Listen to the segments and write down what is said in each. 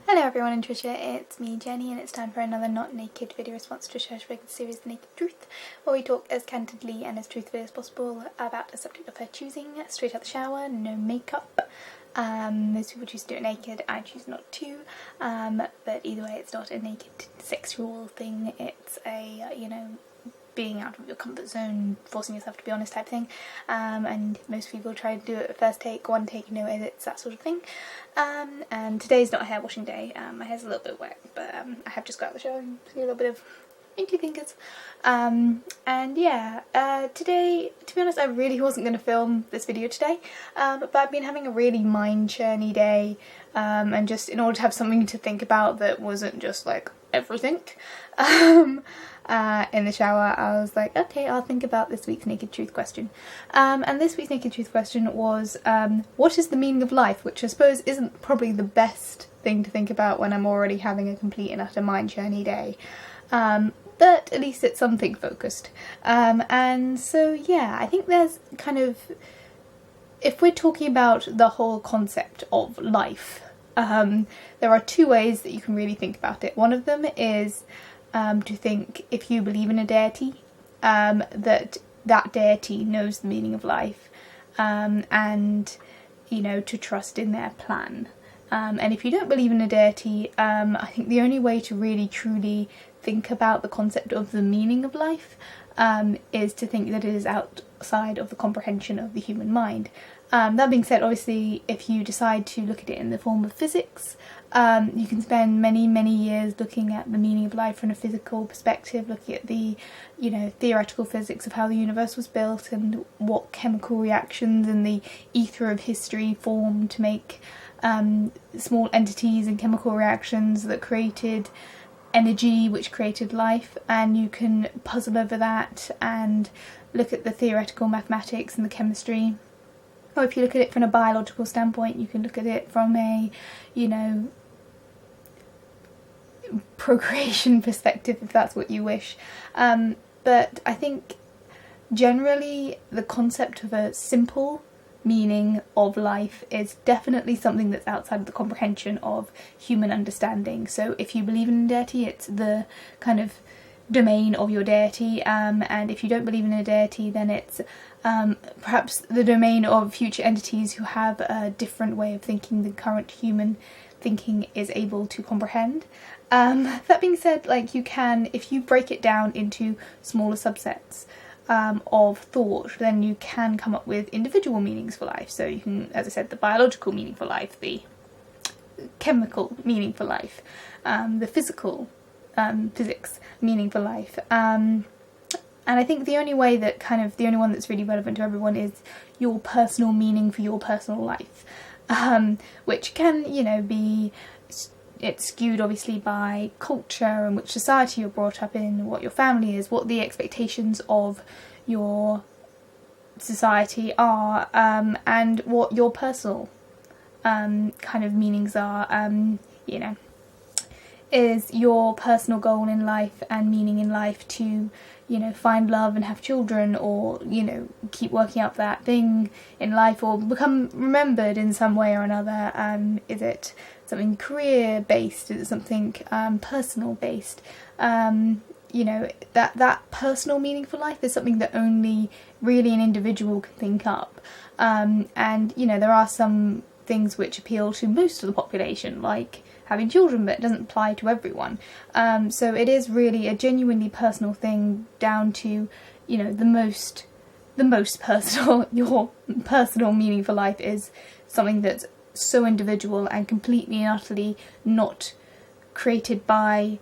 Hello everyone, and Trisha, it's me Jenny, and it's time for another not naked video response to Trisha Hershberger's series The Naked Truth, where we talk as candidly and as truthfully as possible about a subject of her choosing, straight out the shower, no makeup. Most people choose to do it naked, I choose not to, but either way it's not a naked sexual thing, it's a, being out of your comfort zone, forcing yourself to be honest type thing, and most people try to do it first take, one take, no edits, that sort of thing. And today's not a hair washing day. My hair's a little bit wet, but I have just got out of the shower and see a little bit of inkly fingers. And yeah, today, to be honest, I really wasn't going to film this video today, but I've been having a really mind-churny day, and just in order to have something to think about that wasn't just like everything, in the shower, I was like, okay, I'll think about this week's Naked Truth question. And this week's Naked Truth question was, what is the meaning of life? Which I suppose isn't probably the best thing to think about when I'm already having a complete and utter mind-churny day. But at least it's something focused. And so, yeah, I think there's kind of, if we're talking about the whole concept of life, there are two ways that you can really think about it. One of them is to think, if you believe in a deity, that deity knows the meaning of life, and, to trust in their plan. And if you don't believe in a deity, I think the only way to really truly think about the concept of the meaning of life is to think that it is outside of the comprehension of the human mind. That being said, obviously, if you decide to look at it in the form of physics, you can spend many years looking at the meaning of life from a physical perspective, looking at the, theoretical physics of how the universe was built and what chemical reactions in the ether of history formed to make small entities and chemical reactions that created energy, which created life, and you can puzzle over that and look at the theoretical mathematics and the chemistry. Or if you look at it from a biological standpoint, you can look at it from a, procreation perspective, if that's what you wish. But I think generally the concept of a simple meaning of life is definitely something that's outside of the comprehension of human understanding. So if you believe in a deity, it's the kind of domain of your deity, and if you don't believe in a deity, then it's perhaps the domain of future entities who have a different way of thinking than current human thinking is able to comprehend. That being said, you can, if you break it down into smaller subsets of thought, then you can come up with individual meanings for life. So you can, as I said, the biological meaning for life, the chemical meaning for life, the physical physics meaning for life. And I think the only way that the only one that's really relevant to everyone is your personal meaning for your personal life, which can, be, it's skewed obviously by culture and which society you're brought up in, what your family is, what the expectations of your society are, and what your personal meanings are, is your personal goal in life and meaning in life to, find love and have children, or, keep working up that thing in life, or become remembered in some way or another? Is it something career-based? Is it something personal-based? That personal meaning for life is something that only really an individual can think up. And, there are some things which appeal to most of the population, like having children, but it doesn't apply to everyone. So it is really a genuinely personal thing, down to, the most personal. Your personal meaning for life is something that's so individual and completely and utterly not created by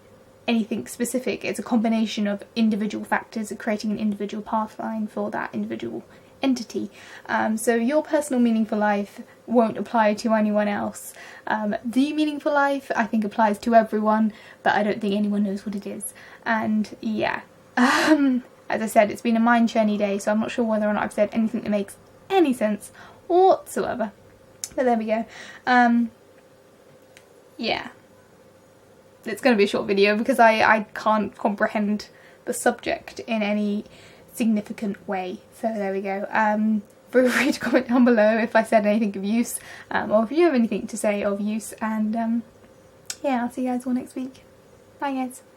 anything specific. It's a combination of individual factors creating an individual pathline for that individual entity. So your personal meaning for life won't apply to anyone else. The meaning for life, I think, applies to everyone, but I don't think anyone knows what it is. And yeah, as I said, it's been a mind-churny day, so I'm not sure whether or not I've said anything that makes any sense whatsoever. But there we go. Yeah. It's going to be a short video because I can't comprehend the subject in any significant way. So there we go. Feel free to comment down below if I said anything of use, or if you have anything to say of use, and yeah, I'll see you guys all next week. Bye guys.